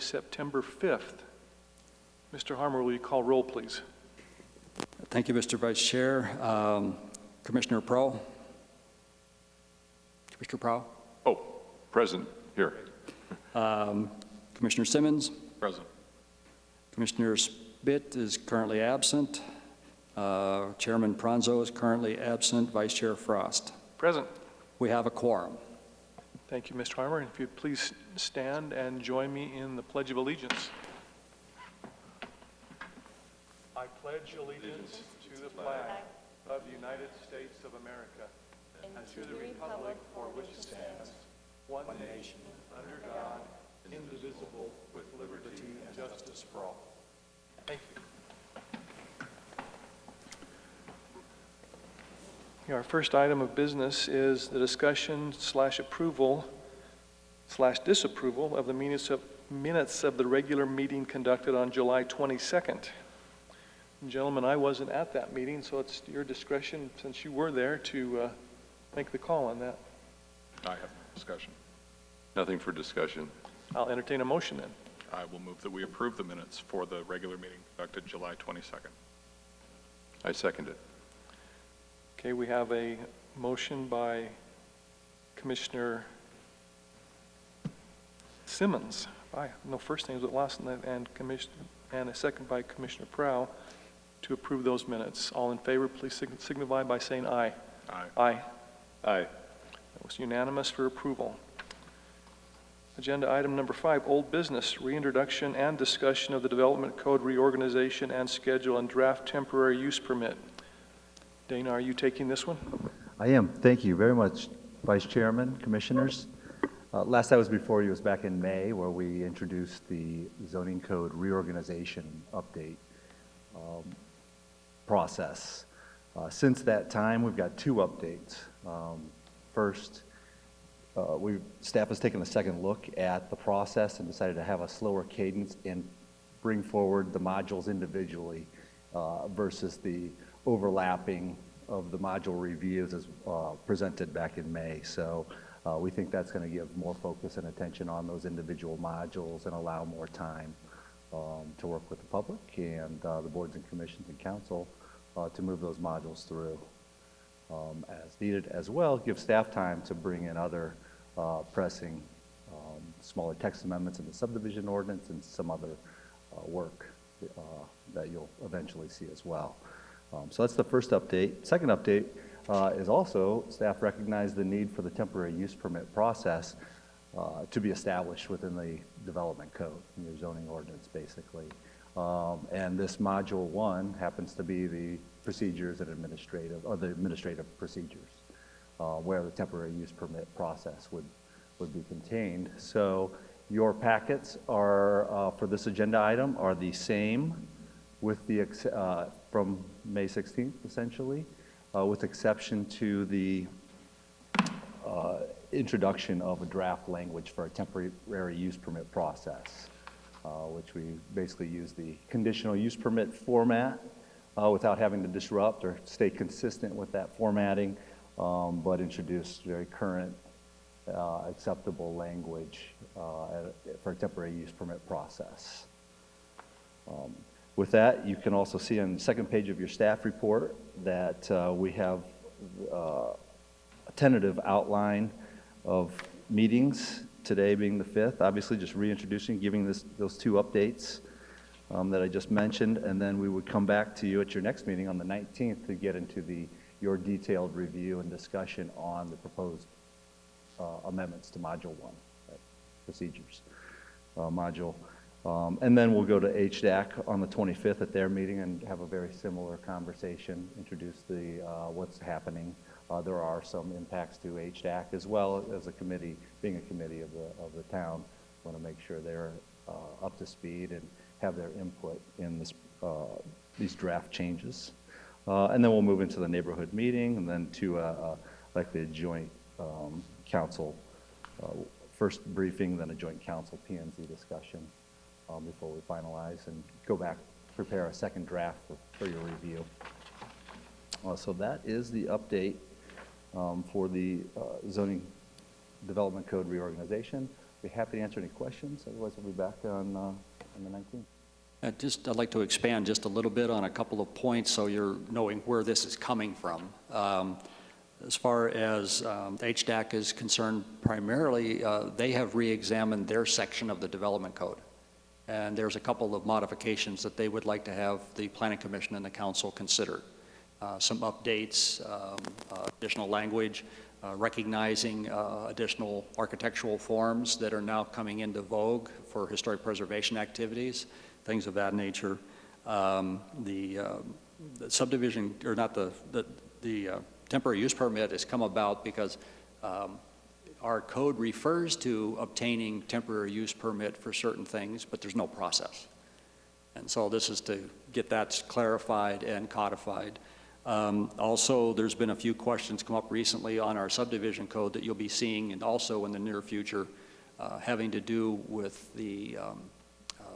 September 5th. Mr. Harmer, will you call roll, please? Thank you, Mr. Vice Chair. Commissioner Prow? Commissioner Prow? Oh, present, here. Commissioner Simmons? Present. Commissioner Spit is currently absent. Chairman Pranzo is currently absent. Vice Chair Frost. Present. We have a quorum. Thank you, Mr. Harmer. And if you'd please stand and join me in the Pledge of Allegiance. I pledge allegiance to the flag of the United States of America and to the republic for which it stands, one nation, under God, indivisible, with liberty and justice for all. Thank you. Our first item of business is the discussion / approval / disapproval of the minutes of the regular meeting conducted on July 22nd. Gentlemen, I wasn't at that meeting, so it's your discretion, since you were there, to make the call on that. I have no discussion. Nothing for discussion. I'll entertain a motion then. I will move that we approve the minutes for the regular meeting conducted July 22nd. I second it. Okay, we have a motion by Commissioner Simmons. No first names but last name, and a second by Commissioner Prow to approve those minutes. All in favor, please signify by saying aye. Aye. Aye. Aye. That was unanimous for approval. Agenda item number 5, old business, reintroduction and discussion of the Development Code reorganization and schedule and draft temporary use permit. Dana, are you taking this one? I am. Thank you very much, Vice Chairman, Commissioners. Last I was before you was back in May, where we introduced the zoning code reorganization update process. Since that time, we've got 2 updates. First, staff has taken a second look at the process and decided to have a slower cadence and bring forward the modules individually versus the overlapping of the module reviews as presented back in May. So we think that's going to give more focus and attention on those individual modules and allow more time to work with the public and the boards and commissions and council to move those modules through as needed, as well give staff time to bring in other pressing smaller text amendments in the subdivision ordinance and some other work that you'll eventually see as well. So that's the first update. Second update is also staff recognized the need for the temporary use permit process to be established within the development code, in your zoning ordinance basically. And this module 1 happens to be the procedures and the administrative procedures where the temporary use permit process would be contained. So your packets are for this agenda item are the same with the from May 16th essentially, with exception to the introduction of a draft language for a temporary use permit process, which we basically use the conditional use permit format without having to disrupt or stay consistent with that formatting, but introduce very current acceptable language for a temporary use permit process. With that, you can also see on the second page of your staff report that we have a tentative outline of meetings, today being the 5th, obviously just reintroducing, giving those 2 updates that I just mentioned, and then we would come back to you at your next meeting on the 19th to get into your detailed review and discussion on the proposed amendments to Module 1, procedures module. And then we'll go to HDAC on the 25th at their meeting and have a very similar conversation, introduce what's happening. There are some impacts to HDAC as well as a committee, being a committee of the town. Want to make sure they're up to speed and have their input in these draft changes. And then we'll move into the neighborhood meeting and then to like the joint council, first briefing, then a joint council P&Z discussion before we finalize and go back, prepare a second draft for your review. So that is the update for the zoning development code reorganization. Be happy to answer any questions. Otherwise, we'll be back on the 19th. I'd like to expand just a little bit on a couple of points so you're knowing where this is coming from. As far as HDAC is concerned, primarily they have re-examined their section of the development code. And there's a couple of modifications that they would like to have the Planning Commission and the Council consider. Some updates, additional language, recognizing additional architectural forms that are now coming into vogue for historic preservation activities, things of that nature. The subdivision, or not the temporary use permit has come about because our code refers to obtaining temporary use permit for certain things, but there's no process. And so this is to get that clarified and codified. Also, there's been a few questions come up recently on our subdivision code that you'll be seeing, and also in the near future, having to do with the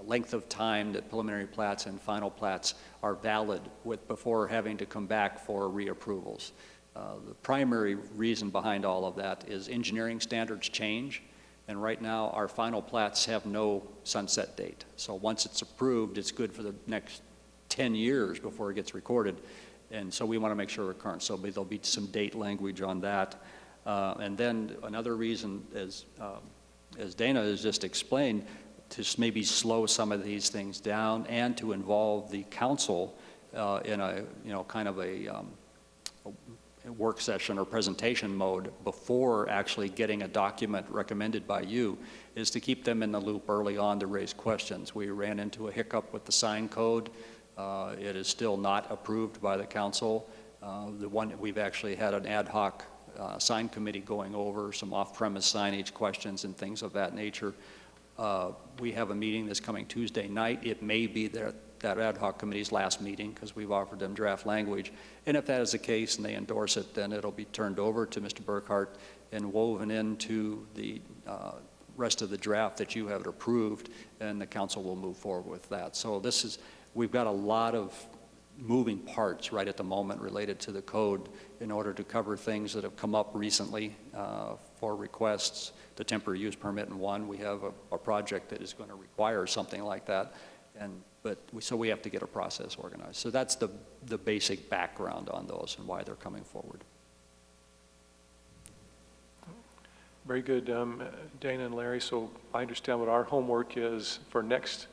length of time that preliminary plats and final plats are valid before having to come back for reapprovals. The primary reason behind all of that is engineering standards change, and right now our final plats have no sunset date. So once it's approved, it's good for the next 10 years before it gets recorded, and so we want to make sure we're current. So there'll be some date language on that. And then another reason, as Dana has just explained, to maybe slow some of these things down and to involve the council in a, kind of a work session or presentation mode before actually getting a document recommended by you, is to keep them in the loop early on to raise questions. We ran into a hiccup with the sign code. It is still not approved by the council. We've actually had an ad hoc sign committee going over some off-premise signage questions and things of that nature. We have a meeting this coming Tuesday night. It may be that ad hoc committee's last meeting because we've offered them draft language. And if that is the case and they endorse it, then it'll be turned over to Mr. Burkhart and woven into the rest of the draft that you have approved, and the council will move forward with that. So we've got a lot of moving parts right at the moment related to the code in order to cover things that have come up recently for requests. The temporary use permit in one, we have a project that is going to require something like that, so we have to get a process organized. So that's the basic background on those and why they're coming forward. Very good, Dana and Larry. So I understand what our homework is for next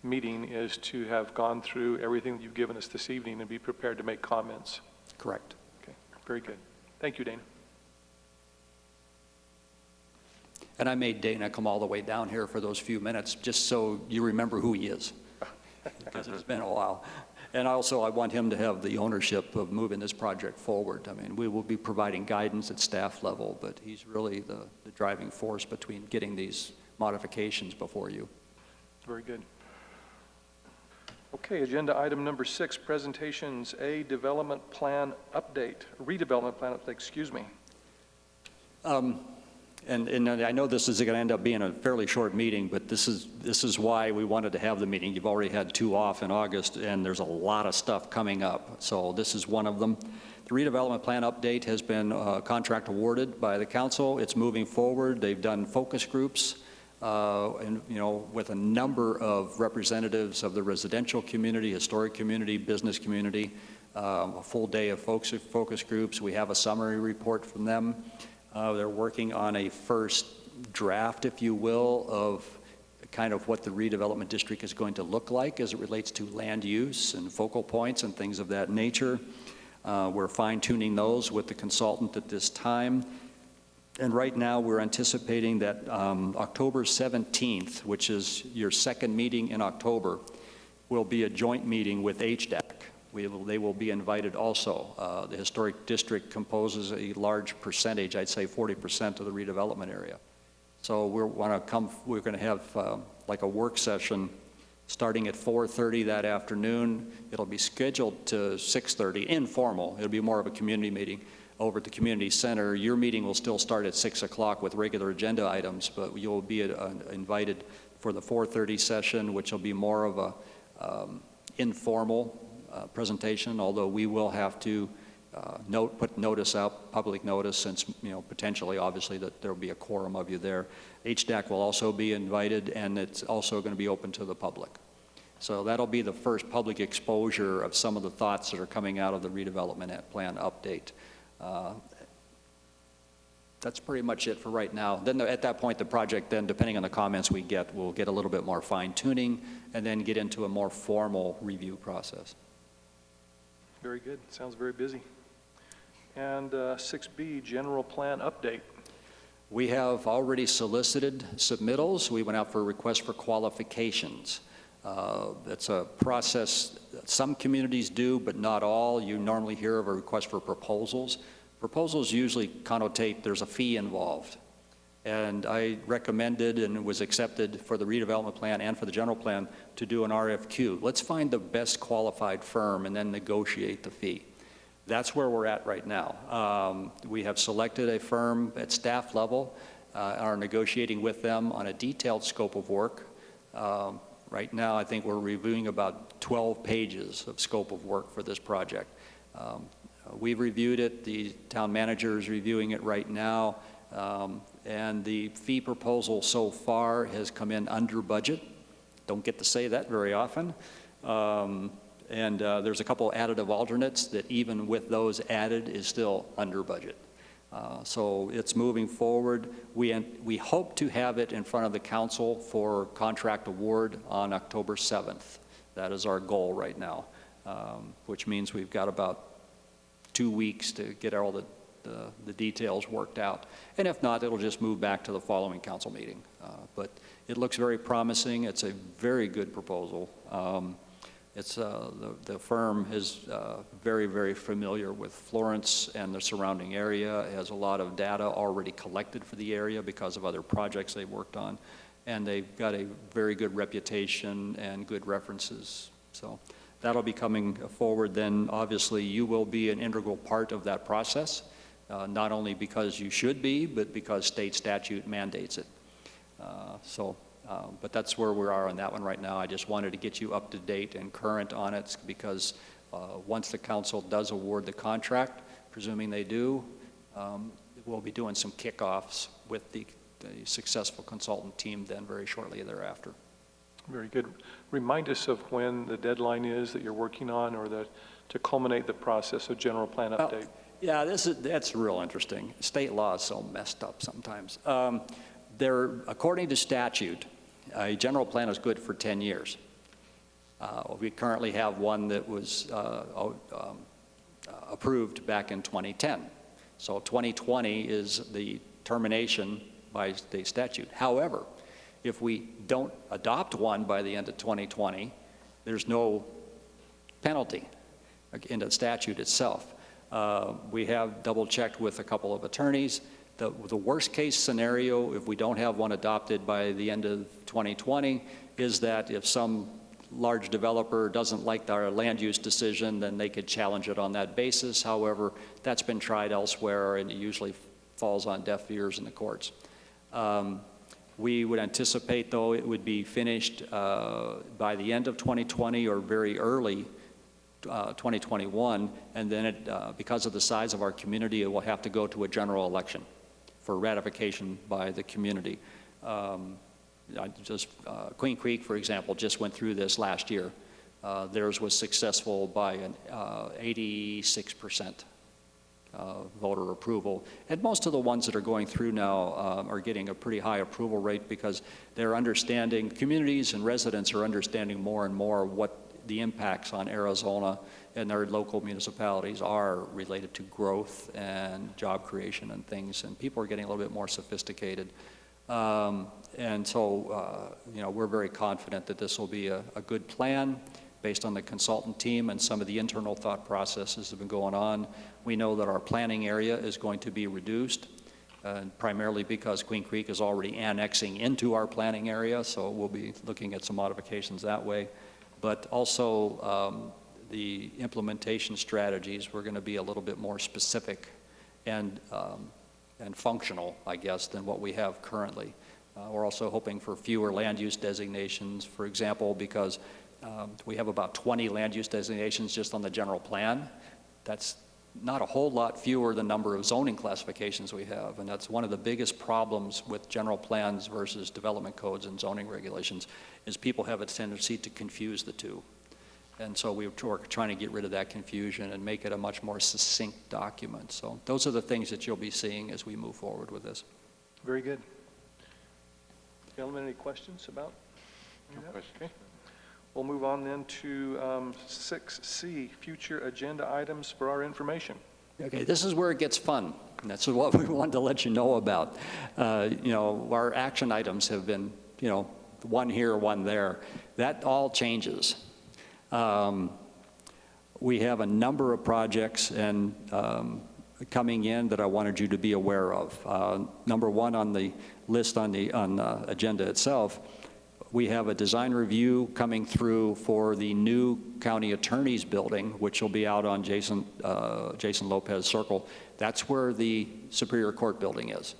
meeting is to have gone through everything that you've given us this evening and be prepared to make comments. Correct. Okay, very good. Thank you, Dana. And I made Dana come all the way down here for those few minutes just so you remember who he is, because it's been a while. And also, I want him to have the ownership of moving this project forward. I mean, we will be providing guidance at staff level, but he's really the driving force between getting these modifications before you. Very good. Okay, agenda item number 6, presentations. A development plan update, redevelopment plan update, excuse me. And I know this is going to end up being a fairly short meeting, but this is why we wanted to have the meeting. You've already had 2 off in August, and there's a lot of stuff coming up. So this is one of them. The redevelopment plan update has been contract awarded by the council. It's moving forward. They've done focus groups, and with a number of representatives of the residential community, historic community, business community. A full day of focus groups. We have a summary report from them. They're working on a first draft, if you will, of kind of what the redevelopment district is going to look like as it relates to land use and focal points and things of that nature. We're fine-tuning those with the consultant at this time. And right now we're anticipating that October 17th, which is your second meeting in October, will be a joint meeting with HDAC. They will be invited also. The historic district composes a large percentage, I'd say 40% of the redevelopment area. So we're going to have like a work session starting at 4:30 that afternoon. It'll be scheduled to 6:30, informal. It'll be more of a community meeting over at the community center. Your meeting will still start at 6 o'clock with regular agenda items, but you'll be invited for the 4:30 session, which will be more of a informal presentation, although we will have to put notice out, public notice, since, potentially, obviously, that there'll be a quorum of you there. HDAC will also be invited, and it's also going to be open to the public. So that'll be the first public exposure of some of the thoughts that are coming out of the redevelopment plan update. That's pretty much it for right now. Then at that point, the project, then, depending on the comments we get, will get a little bit more fine-tuning and then get into a more formal review process. Very good. Sounds very busy. And 6B, general plan update. We have already solicited submittals. We went out for a request for qualifications. It's a process some communities do, but not all. You normally hear of a request for proposals. Proposals usually connotate there's a fee involved. And I recommended and was accepted for the redevelopment plan and for the general plan to do an RFQ. Let's find the best qualified firm and then negotiate the fee. That's where we're at right now. We have selected a firm at staff level, are negotiating with them on a detailed scope of work. Right now, I think we're reviewing about 12 pages of scope of work for this project. We've reviewed it. The town manager is reviewing it right now. And the fee proposal so far has come in under budget. Don't get to say that very often. There's a couple additive alternates that even with those added is still under budget. So it's moving forward. We hope to have it in front of the council for contract award on October 7th. That is our goal right now, which means we've got about 2 weeks to get all the details worked out. And if not, it'll just move back to the following council meeting. But it looks very promising. It's a very good proposal. The firm is very, very familiar with Florence and the surrounding area. It has a lot of data already collected for the area because of other projects they've worked on. And they've got a very good reputation and good references. So that'll be coming forward. Then obviously you will be an integral part of that process, not only because you should be, but because state statute mandates it. But that's where we are on that one right now. I just wanted to get you up to date and current on it because once the council does award the contract, presuming they do, we'll be doing some kickoffs with the successful consultant team then very shortly thereafter. Very good. Remind us of when the deadline is that you're working on or to culminate the process of general plan update. Yeah, that's real interesting. State law is so messed up sometimes. According to statute, a general plan is good for 10 years. We currently have one that was approved back in 2010. So 2020 is the termination by state statute. However, if we don't adopt one by the end of 2020, there's no penalty in the statute itself. We have double-checked with a couple of attorneys. The worst case scenario, if we don't have one adopted by the end of 2020, is that if some large developer doesn't like our land use decision, then they could challenge it on that basis. However, that's been tried elsewhere, and it usually falls on deaf ears in the courts. We would anticipate, though, it would be finished by the end of 2020 or very early 2021, and then because of the size of our community, it will have to go to a general election for ratification by the community. Queen Creek, for example, just went through this last year. Theirs was successful by an 86% voter approval. And most of the ones that are going through now are getting a pretty high approval rate because they're understanding, communities and residents are understanding more and more what the impacts on Arizona and their local municipalities are related to growth and job creation and things, and people are getting a little bit more sophisticated. And so, we're very confident that this will be a good plan based on the consultant team and some of the internal thought processes that have been going on. We know that our planning area is going to be reduced, primarily because Queen Creek is already annexing into our planning area, so we'll be looking at some modifications that way. But also the implementation strategies, we're going to be a little bit more specific and functional, I guess, than what we have currently. We're also hoping for fewer land use designations, for example, because we have about 20 land use designations just on the general plan. That's not a whole lot fewer the number of zoning classifications we have, and that's one of the biggest problems with general plans versus development codes and zoning regulations, is people have a tendency to confuse the two. And so we're trying to get rid of that confusion and make it a much more succinct document. So those are the things that you'll be seeing as we move forward with this. Very good. Gentlemen, any questions about any of that? Okay. We'll move on then to 6C, future agenda items for our information. Okay, this is where it gets fun. And that's what we wanted to let you know about. Our action items have been, one here, one there. That all changes. We have a number of projects and coming in that I wanted you to be aware of. Number one on the list on the agenda itself, we have a design review coming through for the new county attorney's building, which will be out on Jason Lopez Circle. That's where the Superior Court building is.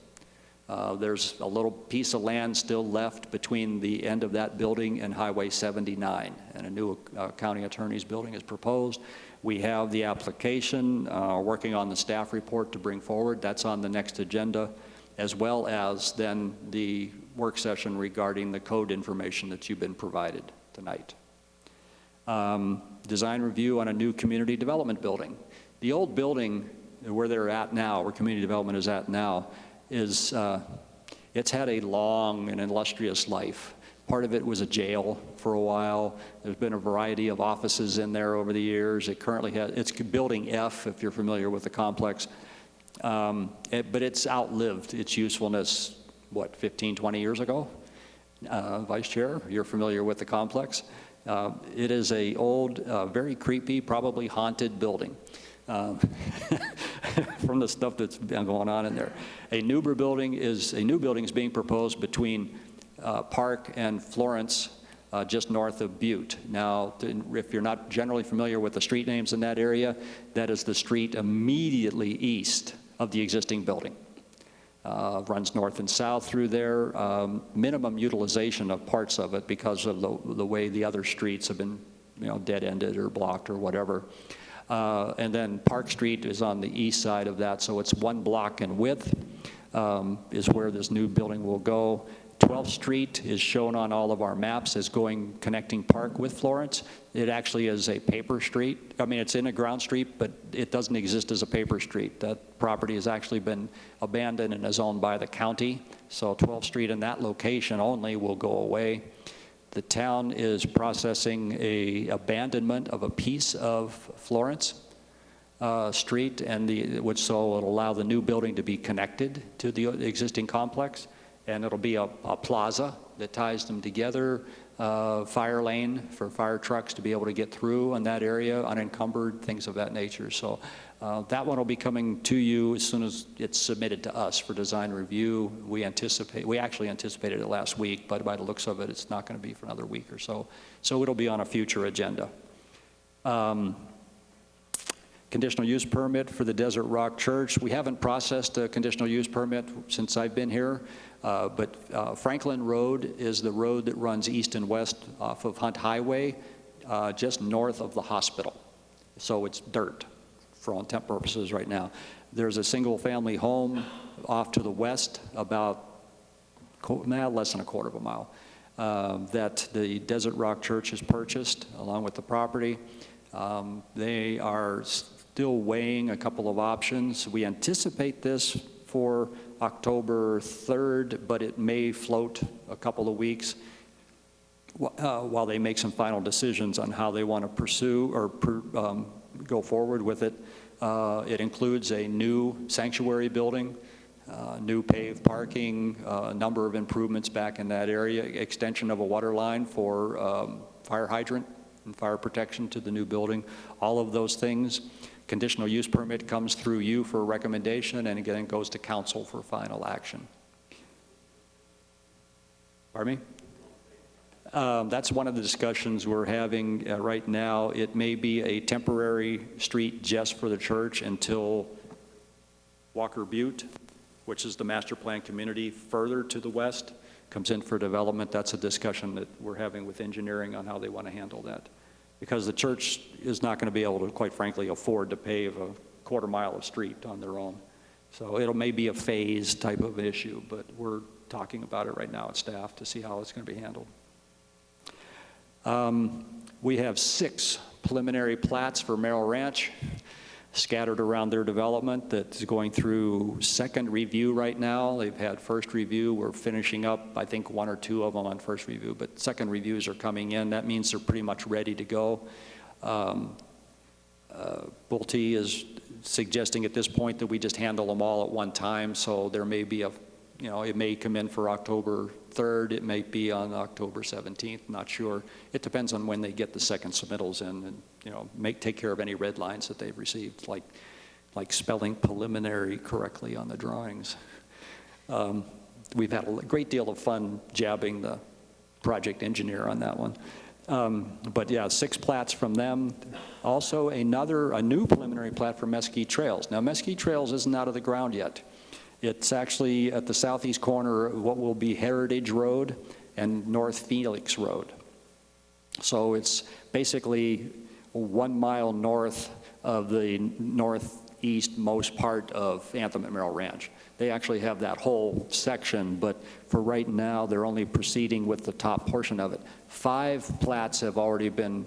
There's a little piece of land still left between the end of that building and Highway 79, and a new county attorney's building is proposed. We have the application, working on the staff report to bring forward. That's on the next agenda, as well as then the work session regarding the code information that you've been provided tonight. Design review on a new community development building. The old building where they're at now, where community development is at now, is it's had a long and illustrious life. Part of it was a jail for a while. There's been a variety of offices in there over the years. It currently has, it's building F, if you're familiar with the complex. But it's outlived its usefulness, 15, 20 years ago? Vice Chair, you're familiar with the complex. It is a old, very creepy, probably haunted building. From the stuff that's been going on in there. A new building is being proposed between Park and Florence, just north of Butte. Now, if you're not generally familiar with the street names in that area, that is the street immediately east of the existing building. Runs north and south through there. Minimum utilization of parts of it because of the way the other streets have been, dead-ended or blocked or whatever. And then Park Street is on the east side of that, so it's 1 block in width is where this new building will go. 12th Street is shown on all of our maps as connecting Park with Florence. It actually is a paper street. I mean, it's in a ground street, but it doesn't exist as a paper street. That property has actually been abandoned and is owned by the county. So 12th Street in that location only will go away. The town is processing a abandonment of a piece of Florence Street, and so it'll allow the new building to be connected to the existing complex, and it'll be a plaza that ties them together, fire lane for fire trucks to be able to get through in that area, unencumbered, things of that nature. So that one will be coming to you as soon as it's submitted to us for design review. We actually anticipated it last week, but by the looks of it, it's not going to be for another week or so. So it'll be on a future agenda. Conditional use permit for the Desert Rock Church. We haven't processed a conditional use permit since I've been here, but Franklin Road is the road that runs east and west off of Hunt Highway, just north of the hospital. So it's dirt for all intent purposes right now. There's a single family home off to the west, about less than a quarter of a mile, that the Desert Rock Church has purchased along with the property. They are still weighing a couple of options. We anticipate this for October 3rd, but it may float a couple of weeks while they make some final decisions on how they want to pursue or go forward with it. It includes a new sanctuary building, new paved parking, a number of improvements back in that area, extension of a water line for fire hydrant and fire protection to the new building, all of those things. Conditional use permit comes through you for a recommendation, and again goes to council for final action. Pardon me? That's one of the discussions we're having right now. It may be a temporary street just for the church until Walker Butte, which is the master plan community further to the west, comes in for development. That's a discussion that we're having with engineering on how they want to handle that. Because the church is not going to be able to, quite frankly, afford to pave a quarter mile of street on their own. So it'll may be a phase type of issue, but we're talking about it right now at staff to see how it's going to be handled. We have 6 preliminary plats for Merrill Ranch scattered around their development that's going through second review right now. They've had first review. We're finishing up, I think, 1 or 2 of them on first review, but second reviews are coming in. That means they're pretty much ready to go. Pulte is suggesting at this point that we just handle them all at one time, so there may be a, it may come in for October 3rd, it may be on October 17th, not sure. It depends on when they get the second submittals in and, take care of any red lines that they've received, like spelling preliminary correctly on the drawings. We've had a great deal of fun jabbing the project engineer on that one. But yeah, 6 plats from them. Also a new preliminary plat for Mesquite Trails. Now Mesquite Trails isn't out of the ground yet. It's actually at the southeast corner of what will be Heritage Road and North Felix Road. So it's basically 1 mile north of the northeastmost part of Anthem at Merrill Ranch. They actually have that whole section, but for right now, they're only proceeding with the top portion of it. 5 plats have already been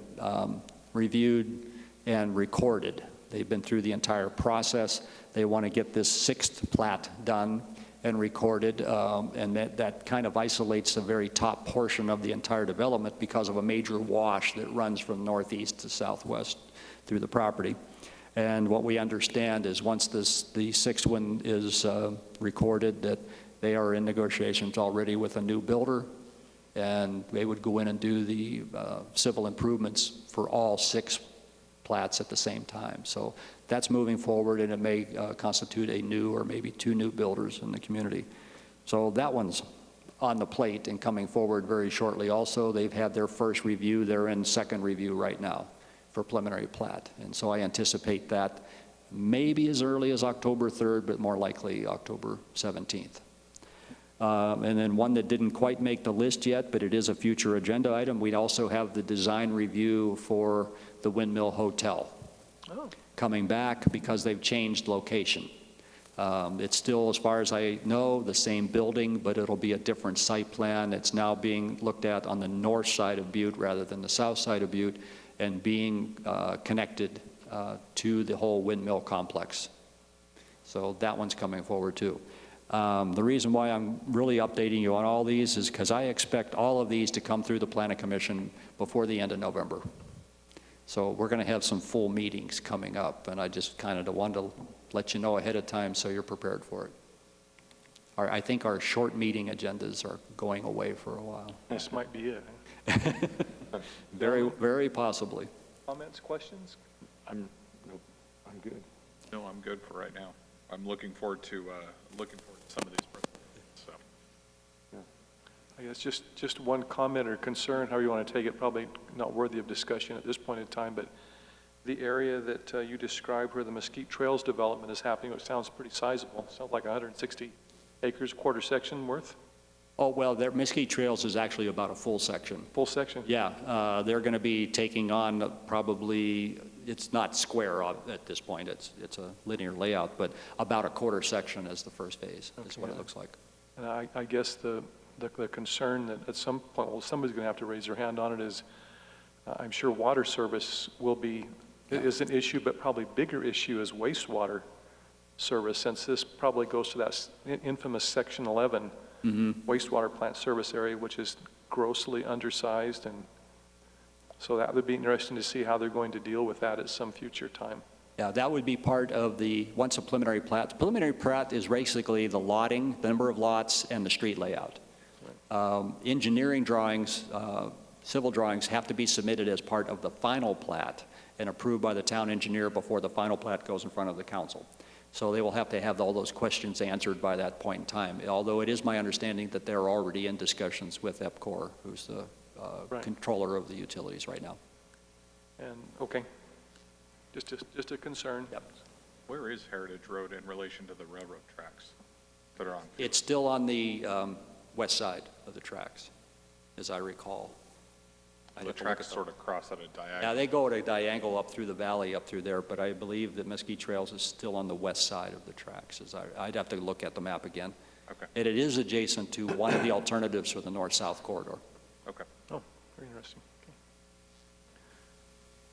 reviewed and recorded. They've been through the entire process. They want to get this 6th plat done and recorded, and that kind of isolates the very top portion of the entire development because of a major wash that runs from northeast to southwest through the property. And what we understand is once the 6th one is recorded, that they are in negotiations already with a new builder, and they would go in and do the civil improvements for all 6 plats at the same time. So that's moving forward, and it may constitute a new or maybe 2 new builders in the community. So that one's on the plate and coming forward very shortly. Also, they've had their first review. They're in second review right now for preliminary plat. And so I anticipate that maybe as early as October 3rd, but more likely October 17th. And then one that didn't quite make the list yet, but it is a future agenda item. We also have the design review for the Windmill Hotel coming back because they've changed location. It's still, as far as I know, the same building, but it'll be a different site plan. It's now being looked at on the north side of Butte rather than the south side of Butte, and being connected to the whole windmill complex. So that one's coming forward too. The reason why I'm really updating you on all these is because I expect all of these to come through the Planning Commission before the end of November. So we're going to have some full meetings coming up, and I just kind of wanted to let you know ahead of time so you're prepared for it. I think our short meeting agendas are going away for a while. This might be it. Very, very possibly. Comments, questions? I'm good. No, I'm good for right now. I'm looking forward to some of these presentations. So. I guess just one comment or concern, however you want to take it, probably not worthy of discussion at this point in time, but the area that you described where the Mesquite Trails development is happening, which sounds pretty sizable, sounds like 160 acres, quarter section worth? Oh, well, Mesquite Trails is actually about a full section. Full section? Yeah, they're going to be taking on probably, it's not square at this point, it's a linear layout, but about a quarter section as the first phase, is what it looks like. And I guess the concern that at some point, well, somebody's going to have to raise their hand on it is, I'm sure water service is an issue, but probably bigger issue is wastewater service, since this probably goes to that infamous Section 11 wastewater plant service area, which is grossly undersized, and so that would be interesting to see how they're going to deal with that at some future time. Yeah, that would be part of once a preliminary plat. The preliminary plat is basically the lotting, the number of lots, and the street layout. Engineering drawings, civil drawings have to be submitted as part of the final plat and approved by the town engineer before the final plat goes in front of the council. So they will have to have all those questions answered by that point in time, although it is my understanding that they're already in discussions with EPCOR, who's the controller of the utilities right now. And, okay, just a concern. Yep. Where is Heritage Road in relation to the railroad tracks that are on? It's still on the west side of the tracks, as I recall. I'd The have to look tracks at the- sort of cross at a Yeah, diagonal. they go at a diagonal up through the valley, up through there, but I believe that Mesquite Trails is still on the west side of the tracks. I'd have to look at the map again. Okay, And it is adjacent to one of the alternatives for the north-south corridor. okay. Oh, very interesting. Okay.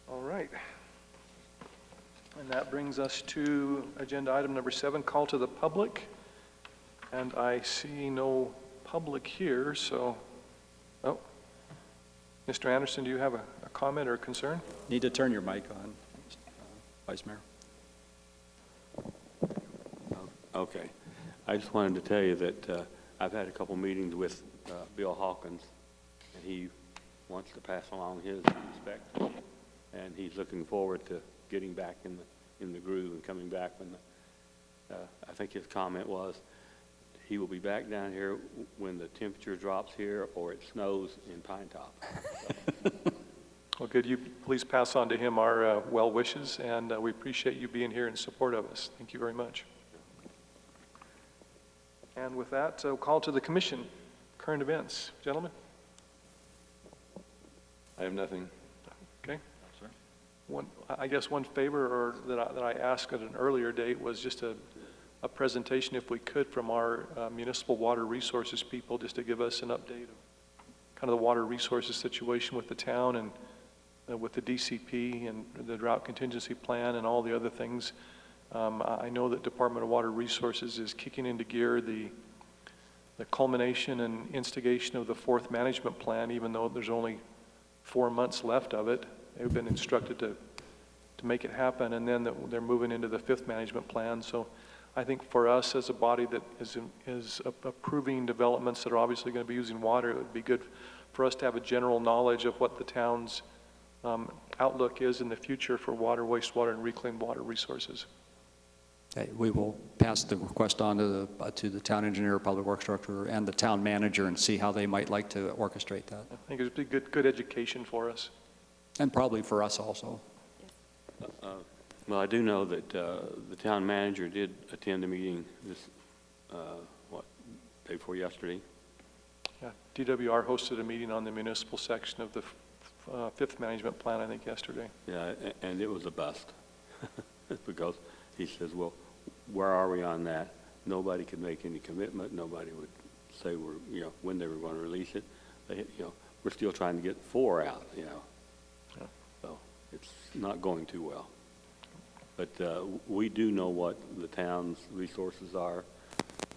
All right. And that brings us to agenda item number 7, call to the public. And I see no public here, so, oh. Mr. Anderson, do you have a comment or a concern? Need to turn your mic on, Vice Mayor. Okay. I just wanted to tell you that I've had a couple meetings with Bill Hawkins, and he wants to pass along his respect, and he's looking forward to getting back in the groove and coming back when I think his comment was he will be back down here when the temperature drops here or it snows in Pine Top. Well, could you please pass on to him our well wishes, and we appreciate you being here in support of us. Thank you very much. And with that, call to the commission. Current events. Gentlemen? I have nothing. Okay. I guess one favor that I asked at an earlier date was just a presentation, if we could, from our municipal water resources people, just to give us an update of kind of the water resources situation with the town and with the DCP and the drought contingency plan and all the other things. I know that Department of Water Resources is kicking into gear the culmination and instigation of the 4th management plan, even though there's only 4 months left of it. They've been instructed to make it happen, and then they're moving into the 5th management plan. So I think for us as a body that is approving developments that are obviously going to be using water, it would be good for us to have a general knowledge of what the town's outlook is in the future for water, wastewater, and reclaimed water resources. Okay, we will pass the request on to the town engineer, public works director, and the town manager and see how they might like to orchestrate that. I think it would be good education for us. And probably for us also. Well, I do know that the town manager did attend a meeting this, day before yesterday. Yeah, DWR hosted a meeting on the municipal section of the 5th management plan, I think, yesterday. Yeah, and it was a bust because he says, well, where are we on that? Nobody could make any commitment. Nobody would say when they were going to release it. We're still trying to get 4 out, Yeah. So it's not going too well. But we do know what the town's resources are.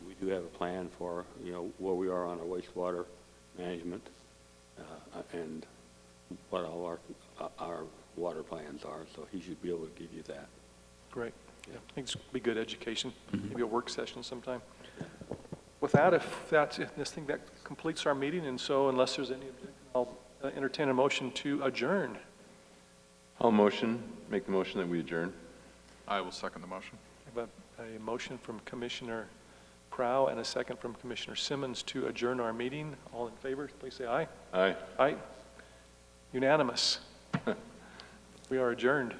We do have a plan for, where we are on our wastewater management and what all our water plans are. So he should be able to give you that. Great. Yeah, I think it's be good education, maybe a work session sometime. With that, if that completes our meeting, and so unless there's any objection, I'll entertain a motion to adjourn. I'll make the motion that we adjourn. I will second the motion. I have a motion from Commissioner Prow and a second from Commissioner Simmons to adjourn our meeting. All in favor, please say aye. Aye. Aye. Unanimous. We are adjourned.